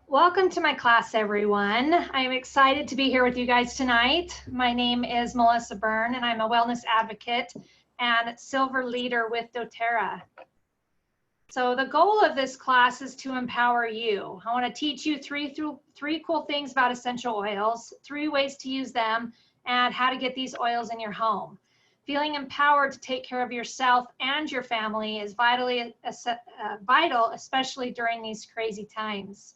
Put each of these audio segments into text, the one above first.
Welcome to my class, everyone. I'm excited to be here with you guys tonight. My name is Melissa Byrne, and I'm a wellness advocate and silver leader with doTERRA. So the goal of this class is to empower you. I want to teach you three cool things about essential oils, 3 ways to use them, and how to get these oils in your home. Feeling empowered to take care of yourself and your family is vital, especially during these crazy times.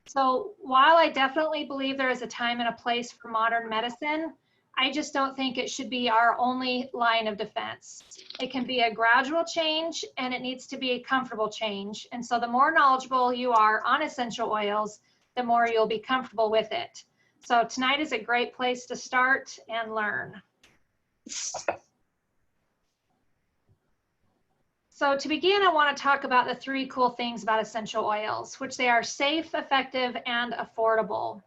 So while I definitely believe there is a time and a place for modern medicine, I just don't think it should be our only line of defense. It can be a gradual change, and it needs to be a comfortable change. And so the more knowledgeable you are on essential oils, the more you'll be comfortable with it. So tonight is a great place to start and learn. So to begin, I want to talk about the 3 cool things about essential oils, which they are safe, effective, and affordable.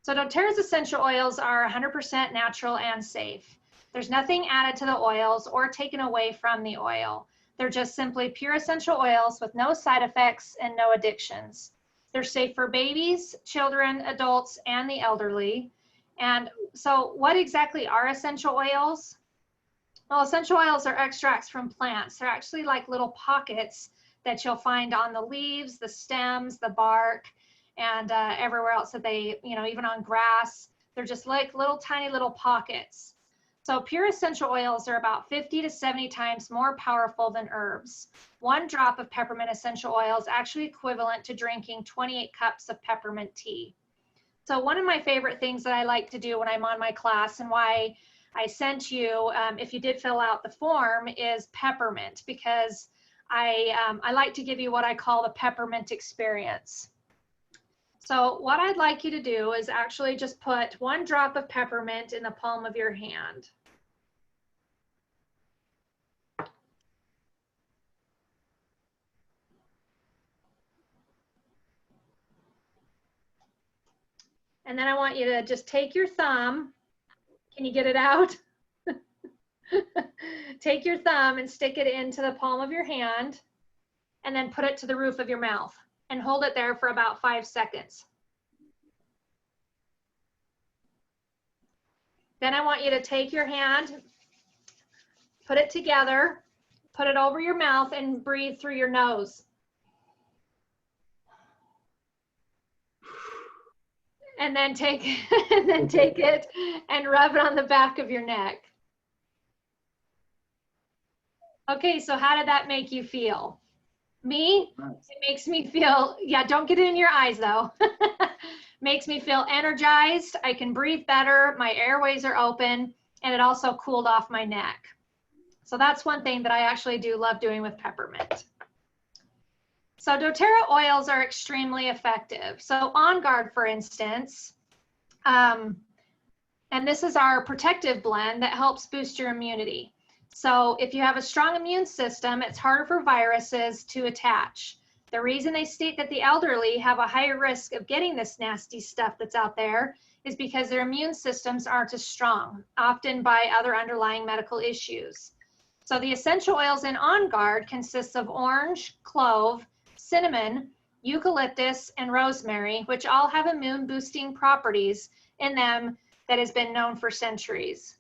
So doTERRA's essential oils are 100% natural and safe. There's nothing added to the oils or taken away from the oil. They're just simply pure essential oils with no side effects and no addictions. They're safe for babies, children, adults, and the elderly. And so what exactly are essential oils? Well, essential oils are extracts from plants. They're actually like little pockets that you'll find on the leaves, the stems, the bark, and everywhere else that they, even on grass. They're just like little tiny little pockets. So pure essential oils are about 50 to 70 times more powerful than herbs. 1 drop of peppermint essential oil is actually equivalent to drinking 28 cups of peppermint tea. So one of my favorite things that I like to do when I'm on my class, and why I sent you, if you did fill out the form, is peppermint, because I like to give you what I call the peppermint experience. So what I'd like you to do is actually just put 1 drop of peppermint in the palm of your hand. And then I want you to just take your thumb. Can you get it out? Take your thumb and stick it into the palm of your hand, and then put it to the roof of your mouth and hold it there for about 5 seconds. Then I want you to take your hand, put it together, put it over your mouth, and breathe through your nose. And then take it and rub it on the back of your neck. Okay, so how did that make you feel? Me? It makes me feel, yeah, don't get it in your eyes though. Makes me feel energized. I can breathe better. My airways are open, and it also cooled off my neck. So that's one thing that I actually do love doing with peppermint. So doTERRA oils are extremely effective. So On Guard, for instance, and this is our protective blend that helps boost your immunity. So if you have a strong immune system, it's harder for viruses to attach. The reason they state that the elderly have a higher risk of getting this nasty stuff that's out there is because their immune systems aren't as strong, often by other underlying medical issues. So the essential oils in On Guard consists of orange, clove, cinnamon, eucalyptus, and rosemary, which all have immune boosting properties in them that has been known for centuries.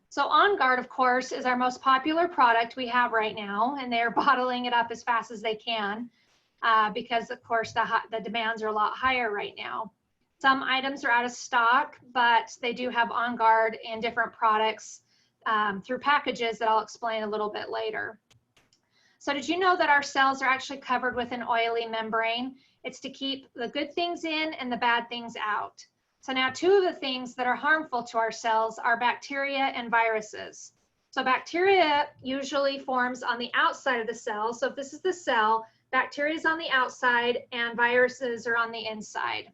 So On Guard, of course, is our most popular product we have right now, and they're bottling it up as fast as they can because, of course, the demands are a lot higher right now. Some items are out of stock, but they do have On Guard in different products through packages that I'll explain a little bit later. So did you know that our cells are actually covered with an oily membrane? It's to keep the good things in and the bad things out. So now 2 of the things that are harmful to our cells are bacteria and viruses. So bacteria usually forms on the outside of the cell. So if this is the cell, bacteria is on the outside and viruses are on the inside.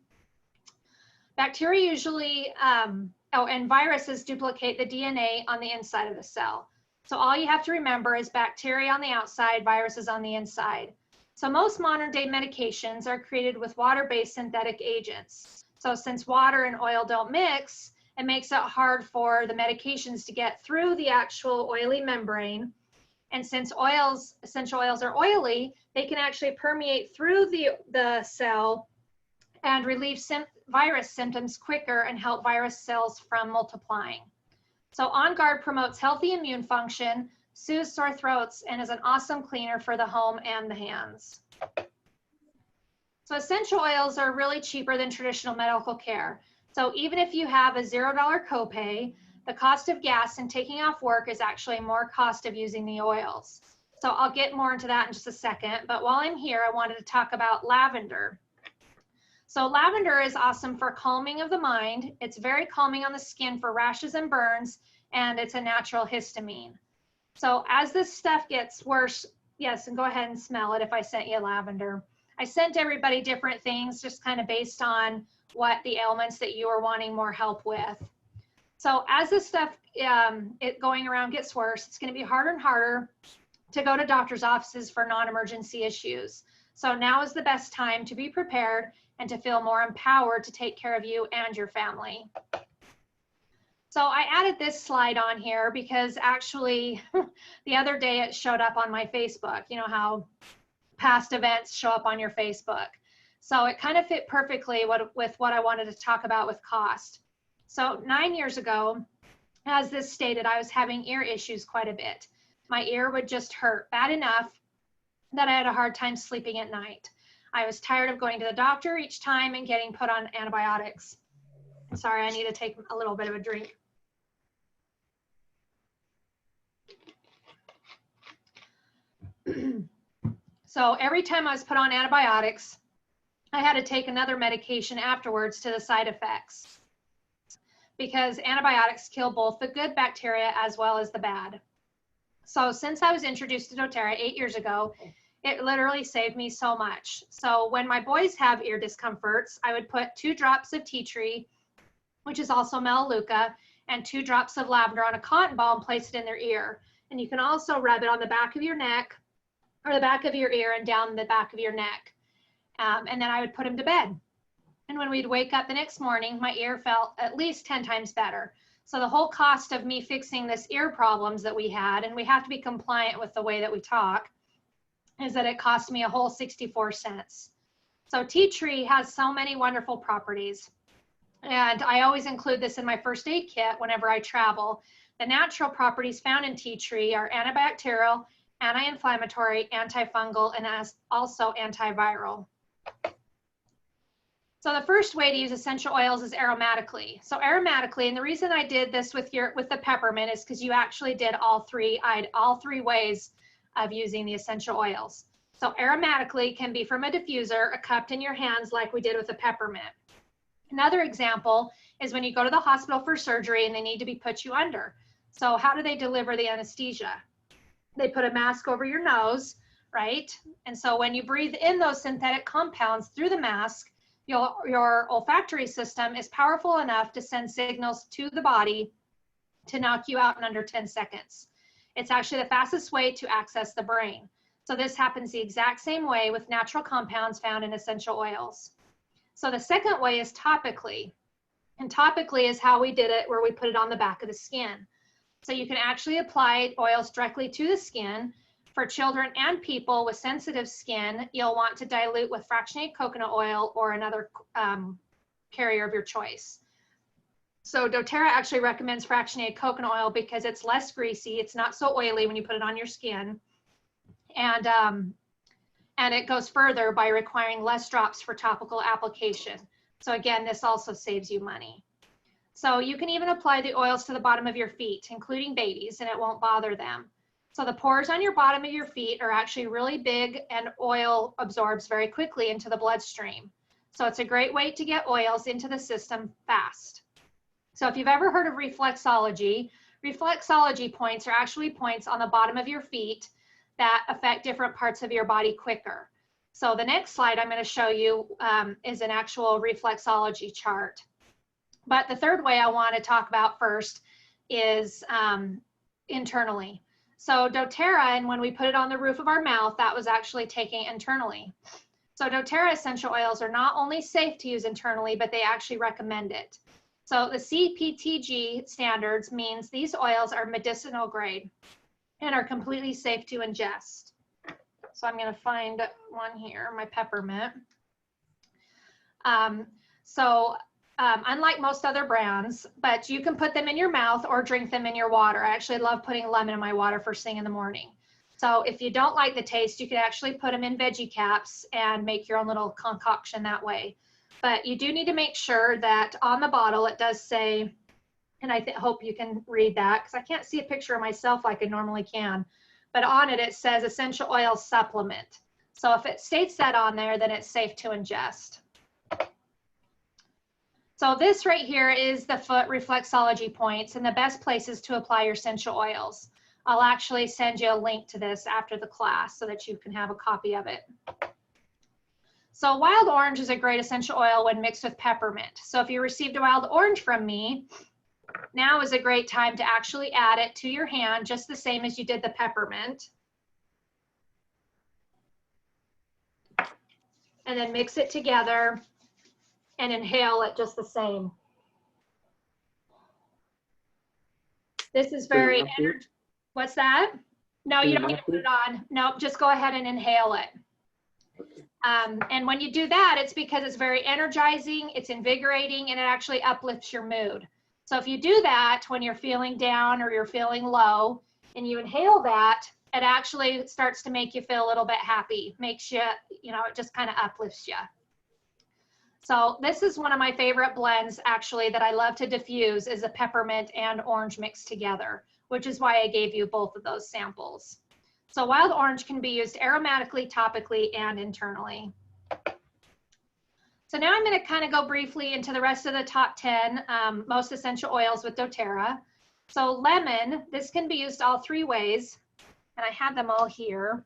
Bacteria usually, and viruses duplicate the DNA on the inside of the cell. So all you have to remember is bacteria on the outside, viruses on the inside. So most modern day medications are created with water-based synthetic agents. So since water and oil don't mix, it makes it hard for the medications to get through the actual oily membrane And since essential oils are oily, they can actually permeate through the cell and relieve virus symptoms quicker and help virus cells from multiplying. So On Guard promotes healthy immune function, soothes sore throats, and is an awesome cleaner for the home and the hands. So essential oils are really cheaper than traditional medical care. So even if you have a $0 copay, the cost of gas and taking off work is actually more cost of using the oils. So I'll get more into that in just a second, but while I'm here, I wanted to talk about lavender. So lavender is awesome for calming of the mind. It's very calming on the skin for rashes and burns, and it's a natural histamine. So as this stuff gets worse, yes, and go ahead and smell it if I sent you able. I sent everybody different things just kind of based on what the ailments that you are wanting more help with. So as this stuff going around gets worse, it's going to be harder and harder to go to doctor's offices for non-emergency issues. So now is the best time to be prepared and to feel more empowered to take care of you and your family. So I added this slide on here because actually the other day it showed up on my Facebook. You know how past events show up on your Facebook. So it kind of fit perfectly with what I wanted to talk about with cost. So 9 years ago, as this stated, I was having ear issues quite a bit. My ear would just hurt bad enough that I had a hard time sleeping at night. I was tired of going to the doctor each time and getting put on antibiotics. Sorry, I need to take a little bit of a drink. So every time I was put on antibiotics, I had to take another medication afterwards to the side effects, because antibiotics kill both the good bacteria as well as the bad. So since I was introduced to doTERRA 8 years ago, it literally saved me so much. So when my boys have ear discomforts, I would put 2 drops of tea tree, which is also Melaleuca, and 2 drops of lavender on a cotton ball and place it in their ear. And you can also rub it on the back of your neck or the back of your ear and down the back of your neck. And then I would put them to bed. And when we'd wake up the next morning, my ear felt at least 10 times better. So the whole cost of me fixing this ear problems that we had, and we have to be compliant with the way that we talk, is that it cost me a whole 64 cents. So tea tree has so many wonderful properties. And I always include this in my first aid kit whenever I travel. The natural properties found in tea tree are antibacterial, anti-inflammatory, antifungal, and also antiviral. So the first way to use essential oils is aromatically. So aromatically, and the reason I did this with the peppermint is because you actually did all three ways of using the essential oils. So aromatically can be from a diffuser, cupped in your hands like we did with the peppermint. Another example is when you go to the hospital for surgery and they need to put you under. So how do they deliver the anesthesia? They put a mask over your nose, right? And so when you breathe in those synthetic compounds through the mask, your olfactory system is powerful enough to send signals to the body to knock you out in under 10 seconds. It's actually the fastest way to access the brain. So this happens the exact same way with natural compounds found in essential oils. So the second way is topically. And topically is how we did it, where we put it on the back of the skin. So you can actually apply oils directly to the skin. For children and people with sensitive skin, you'll want to dilute with fractionated coconut oil or another carrier of your choice. So doTERRA actually recommends fractionated coconut oil because it's less greasy. It's not so oily when you put it on your skin. And it goes further by requiring less drops for topical application. So again, this also saves you money. So you can even apply the oils to the bottom of your feet, including babies, and it won't bother them. So the pores on your bottom of your feet are actually really big, and oil absorbs very quickly into the bloodstream. So it's a great way to get oils into the system fast. So if you've ever heard of reflexology, reflexology points are actually points on the bottom of your feet that affect different parts of your body quicker. So the next slide I'm going to show you is an actual reflexology chart. But the third way I want to talk about first is internally. So doTERRA, and when we put it on the roof of our mouth, that was actually taking internally. So doTERRA essential oils are not only safe to use internally, but they actually recommend it. So the CPTG standards means these oils are medicinal grade. and are completely safe to ingest. So I'm going to find one here, my peppermint. Unlike most other brands, but you can put them in your mouth or drink them in your water. I actually love putting lemon in my water first thing in the morning. So if you don't like the taste, you can actually put them in veggie caps and make your own little concoction that way. But you do need to make sure that on the bottle it does say, and I hope you can read that because I can't see a picture of myself like I normally can, but on it, it says essential oil supplement. So if it states that on there, then it's safe to ingest. So this right here is the foot reflexology points and the best places to apply your essential oils. I'll actually send you a link to this after the class so that you can have a copy of it. So wild orange is a great essential oil when mixed with peppermint. So if you received a wild orange from me, now is a great time to actually add it to your hand, just the same as you did the peppermint. And then mix it together and inhale it just the same. This is very, what's that? No, you don't need to put it on. Nope, just go ahead and inhale it. And when you do that, it's because it's very energizing, it's invigorating, and it actually uplifts your mood. So if you do that when you're feeling down or you're feeling low and you inhale that, it actually starts to make you feel a little bit happy, makes you, you know, it just kind of uplifts you. So this is one of my favorite blends actually that I love to diffuse is a peppermint and orange mixed together, which is why I gave you both of those samples. So wild orange can be used aromatically, topically, and internally. So now I'm going to kind of go briefly into the rest of the top 10 most essential oils with doTERRA. So lemon, this can be used all three ways, and I have them all here.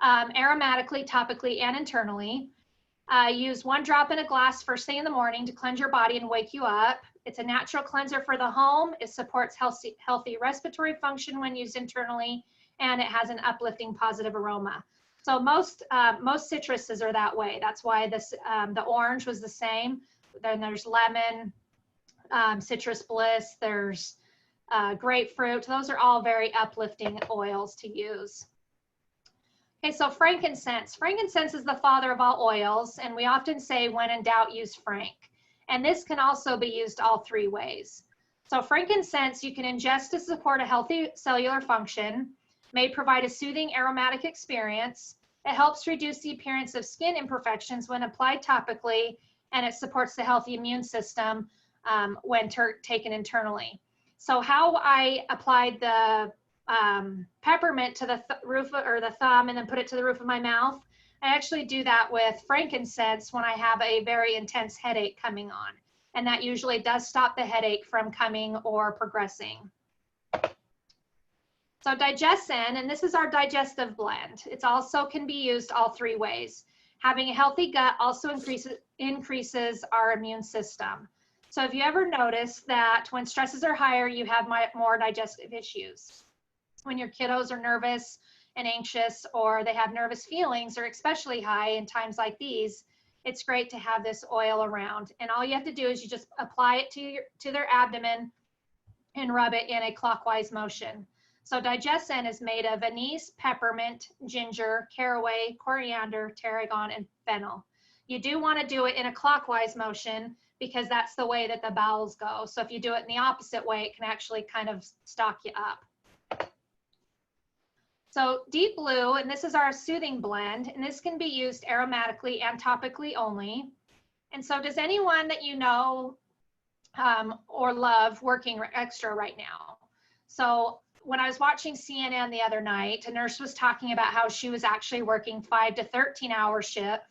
Aromatically, topically, and internally. Use 1 drop in a glass first thing in the morning to cleanse your body and wake you up. It's a natural cleanser for the home. It supports healthy respiratory function when used internally, and it has an uplifting positive aroma. So most citruses are that way. That's why this the orange was the same. Then there's lemon, citrus bliss, there's grapefruit. Those are all very uplifting oils to use. Okay, so frankincense. Frankincense is the father of all oils, and we often say when in doubt, use frank. And this can also be used all three ways. So frankincense you can ingest to support a healthy cellular function, may provide a soothing aromatic experience. It helps reduce the appearance of skin imperfections when applied topically, and it supports the healthy immune system when taken internally. So how I applied the peppermint to the roof or the thumb and then put it to the roof of my mouth, I actually do that with frankincense when I have a very intense headache coming on. And that usually does stop the headache from coming or progressing. So Digestin, and this is our digestive blend. It also can be used all three ways. Having a healthy gut also increases our immune system. So if you ever notice that when stresses are higher, you have more digestive issues. When your kiddos are nervous and anxious, or they have nervous feelings, or especially high in times like these, it's great to have this oil around. And all you have to do is you just apply it to their abdomen and rub it in a clockwise motion. So Digestin is made of anise, peppermint, ginger, caraway, coriander, tarragon, and fennel. You do want to do it in a clockwise motion because that's the way that the bowels go. So if you do it in the opposite way, it can actually kind of stock you up. So Deep Blue, and this is our soothing blend, and this can be used aromatically and topically only. And so does anyone that you know or love working extra right now? So when I was watching CNN the other night, a nurse was talking about how she was actually working 5 to 13-hour shifts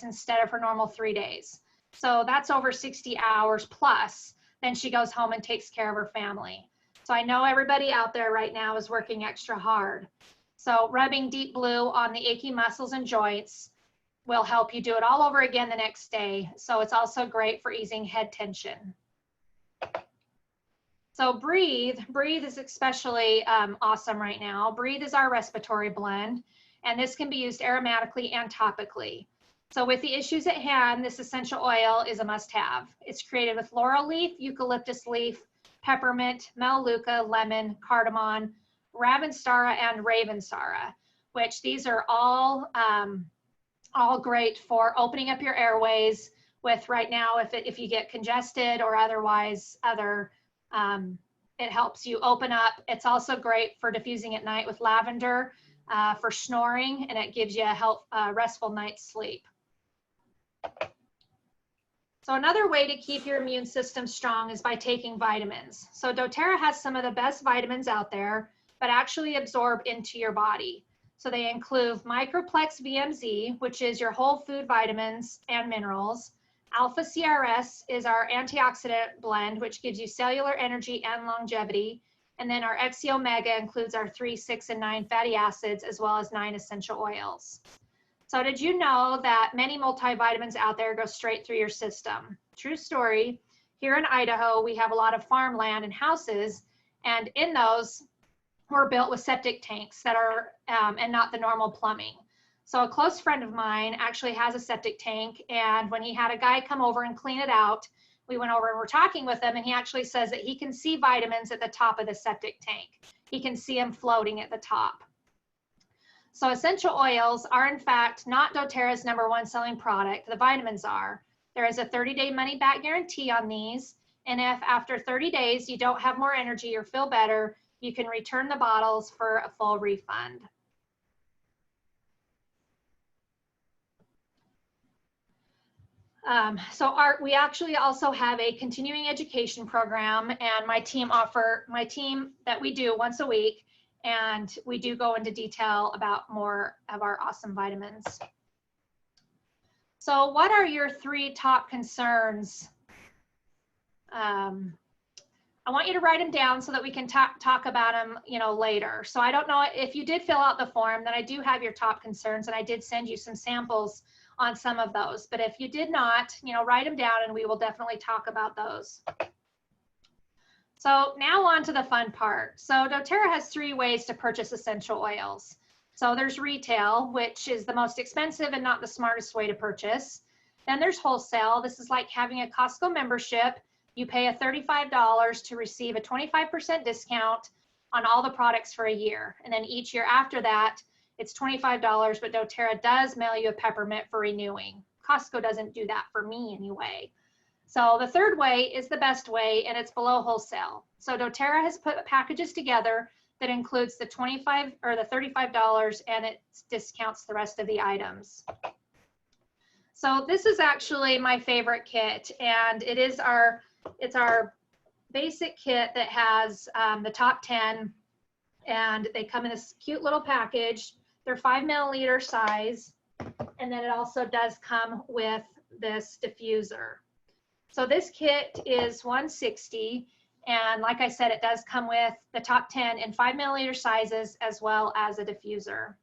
instead of her normal 3 days. So that's over 60 hours plus. Then she goes home and takes care of her family. So I know everybody out there right now is working extra hard. So rubbing Deep Blue on the achy muscles and joints will help you do it all over again the next day. So it's also great for easing head tension. So Breathe is especially awesome right now. Breathe is our respiratory blend, and this can be used aromatically and topically. So with the issues at hand, this essential oil is a must-have. It's created with laurel leaf, eucalyptus leaf, peppermint, melaleuca, lemon, cardamom, ravintsara, and ravensara, which these are all great for opening up your airways with right now if you get congested or otherwise it helps you open up. It's also great for diffusing at night with lavender for snoring, and it gives you a restful night's sleep. So another way to keep your immune system strong is by taking vitamins. So doTERRA has some of the best vitamins out there, but actually absorb into your body. So they include Microplex VMZ, which is your whole food vitamins and minerals. Alpha CRS is our antioxidant blend, which gives you cellular energy and longevity. And then our XE Omega includes our 3, 6, and 9 fatty acids, as well as 9 essential oils. So did you know that many multivitamins out there go straight through your system? True story. Here in Idaho, we have a lot of farmland and houses, and in those, we're built with septic tanks that are, and not the normal plumbing. So a close friend of mine actually has a septic tank, and when he had a guy come over and clean it out, we went over and we're talking with him, and he actually says that he can see vitamins at the top of the septic tank. He can see them floating at the top. So essential oils are in fact not doTERRA's #1 selling product. The vitamins are. There is a 30-day money-back guarantee on these, and if after 30 days you don't have more energy or feel better, you can return the bottles for a full refund. We actually also have a continuing education program, and my team that we do once a week, and we do go into detail about more of our awesome vitamins. So what are your 3 top concerns? I want you to write them down so that we can talk about them, later. So I don't know if you did fill out the form, then I do have your top concerns, and I did send you some samples on some of those. But if you did not, write them down, and we will definitely talk about those. So now on to the fun part. So doTERRA has 3 ways to purchase essential oils. So there's retail, which is the most expensive and not the smartest way to purchase. Then there's wholesale. This is like having a Costco membership. You pay a $35 to receive a 25% discount on all the products for a year. And then each year after that, it's $25, but doTERRA does mail you a peppermint for renewing. Costco doesn't do that for me anyway. So the third way is the best way, and it's below wholesale. So doTERRA has put packages together that includes the $25 or the $35, and it discounts the rest of the items. So this is actually my favorite kit, and it's our basic kit that has the top 10, and they come in this cute little package. They're 5 milliliter size, and then it also does come with this diffuser. So this kit is $160, and like I said, it does come with the top 10 in 5 milliliter sizes, as well as a diffuser.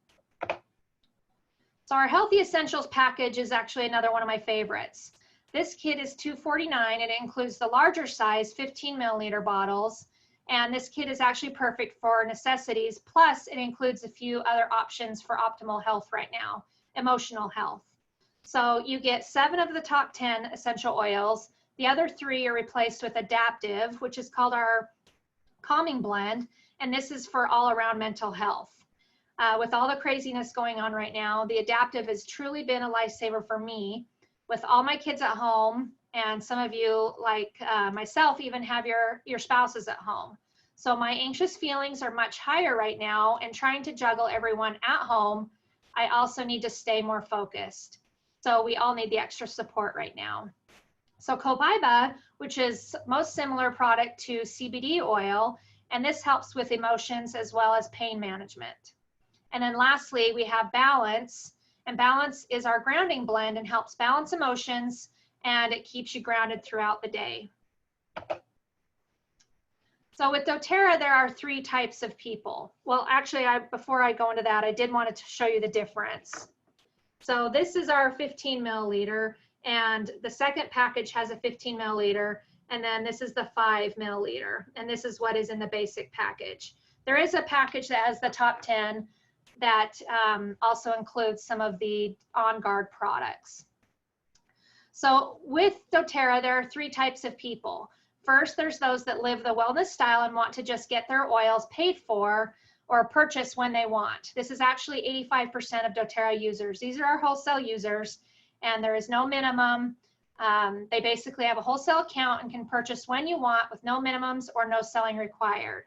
So our Healthy Essentials package is actually another one of my favorites. This kit is $249, and it includes the larger size 15 milliliter bottles. And this kit is actually perfect for necessities. Plus, it includes a few other options for optimal health right now, emotional health. So you get 7 of the top 10 essential oils. The other 3 are replaced with Adaptive, which is called our calming blend. And this is for all around mental health. With all the craziness going on right now, the Adaptive has truly been a lifesaver for me. With all my kids at home, and some of you, like myself, even have your spouses at home. So my anxious feelings are much higher right now, and trying to juggle everyone at home, I also need to stay more focused. So we all need the extra support right now. So Cobaiba, which is most similar product to CBD oil, and this helps with emotions as well as pain management. And then lastly, we have Balance, and Balance is our grounding blend and helps balance emotions, and it keeps you grounded throughout the day. So with doTERRA, there are 3 types of people. Well, actually, before I go into that, I did want to show you the difference. So this is our 15 milliliter, and the second package has a 15 milliliter, and then this is the 5 milliliter, and this is what is in the basic package. There is a package that has the top 10 that also includes some of the On Guard products. So with doTERRA, there are 3 types of people. First, there's those that live the wellness style and want to just get their oils paid for or purchase when they want. This is actually 85% of doTERRA users. These are our wholesale users, and there is no minimum. They basically have a wholesale account and can purchase when you want with no minimums or no selling required.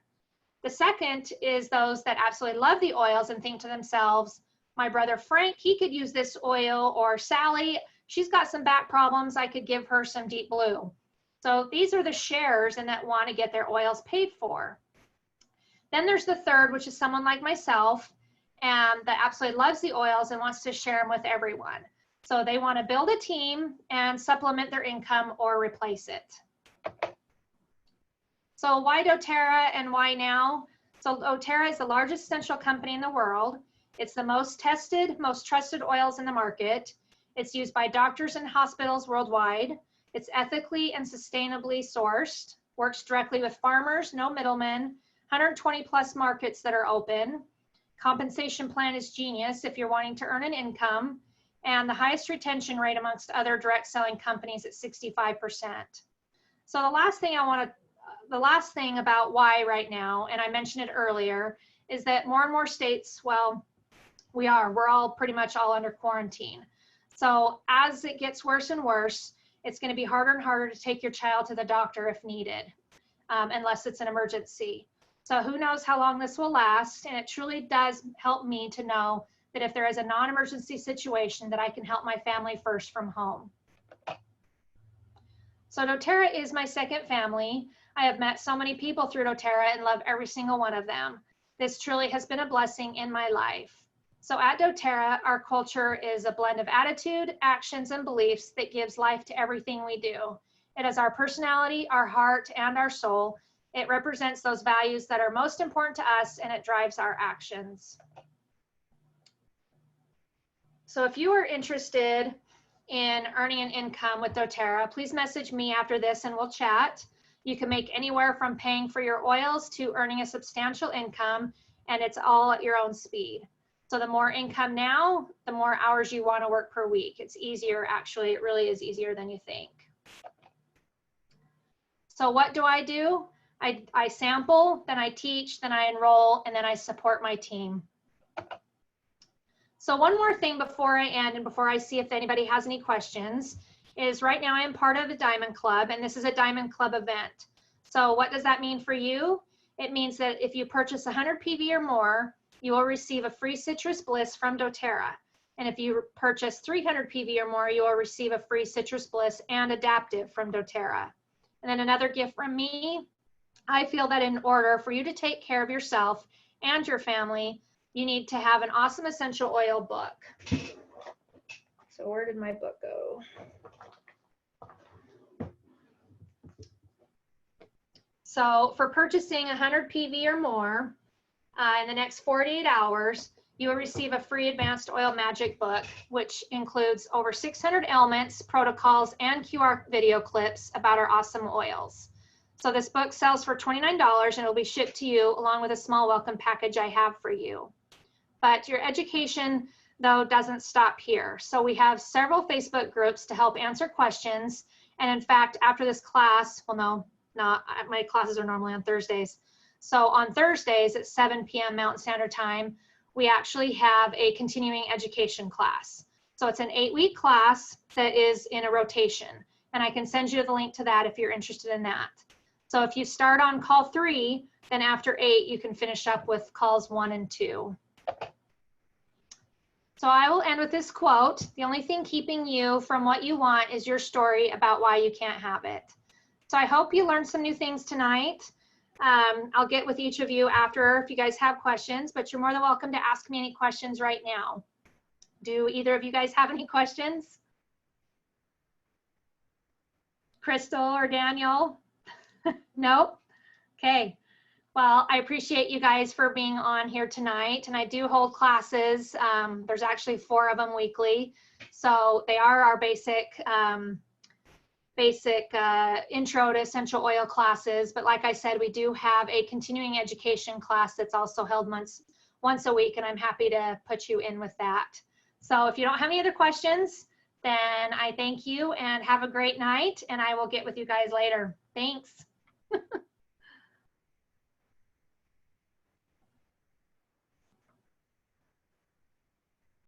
The second is those that absolutely love the oils and think to themselves, my brother Frank, he could use this oil, or Sally, she's got some back problems, I could give her some Deep Blue. So these are the sharers and that want to get their oils paid for. Then there's the third, which is someone like myself, and that absolutely loves the oils and wants to share them with everyone. So they want to build a team and supplement their income or replace it. So why doTERRA and why now? So doTERRA is the largest essential company in the world. It's the most tested, most trusted oils in the market. It's used by doctors and hospitals worldwide. It's ethically and sustainably sourced, works directly with farmers, no middlemen, 120 plus markets that are open. Compensation plan is genius if you're wanting to earn an income, and the highest retention rate amongst other direct selling companies at 65%. So the last thing about why right now, and I mentioned it earlier, is that more and more states, well, we're all pretty much all under quarantine. So as it gets worse and worse, it's going to be harder and harder to take your child to the doctor if needed, unless it's an emergency. So who knows how long this will last, and it truly does help me to know that if there is a non-emergency situation, that I can help my family first from home. So doTERRA is my second family. I have met so many people through doTERRA and love every single one of them. This truly has been a blessing in my life. So at doTERRA, our culture is a blend of attitude, actions, and beliefs that gives life to everything we do. It is our personality, our heart, and our soul. It represents those values that are most important to us, and it drives our actions. So if you are interested in earning an income with doTERRA, please message me after this and we'll chat. You can make anywhere from paying for your oils to earning a substantial income, and it's all at your own speed. So the more income now, the more hours you want to work per week. It's easier, actually, it really is easier than you think. So what do? I sample, then I teach, then I enroll, and then I support my team. So one more thing before I end and before I see if anybody has any questions is right now I am part of the Diamond Club, and this is a Diamond Club event. So what does that mean for you? It means that if you purchase 100 PV or more, you will receive a free Citrus Bliss from doTERRA. And if you purchase 300 PV or more, you will receive a free Citrus Bliss and Adaptive from doTERRA. And then another gift from me, I feel that in order for you to take care of yourself and your family, you need to have an awesome essential oil book. So where did my book go? So for purchasing 100 PV or more in the next 48 hours, you will receive a free Advanced Oil Magic book, which includes over 600 ailments, protocols, and QR video clips about our awesome oils. So this book sells for $29 and it will be shipped to you along with a small welcome package I have for you. But your education, though, doesn't stop here. So we have several Facebook groups to help answer questions. And in fact, after this class, well, no, not my classes are normally on Thursdays. So on Thursdays at 7 p.m. Mountain Standard Time, we actually have a continuing education class. So it's an 8-week class that is in a rotation. And I can send you the link to that if you're interested in that. So if you start on call 3, then after 8, you can finish up with calls 1 and 2. So I will end with this quote: the only thing keeping you from what you want is your story about why you can't have it. So I hope you learned some new things tonight. I'll get with each of you after if you guys have questions, but you're more than welcome to ask me any questions right now. Do either of you guys have any questions? Crystal or Daniel? Nope? Okay. Well, I appreciate you guys for being on here tonight, and I do hold classes. There's actually 4 of them weekly. So they are our basic intro to essential oil classes. But like I said, we do have a continuing education class that's also held once a week, and I'm happy to put you in with that. So if you don't have any other questions, then I thank you and have a great night, and I will get with you guys later. Thanks.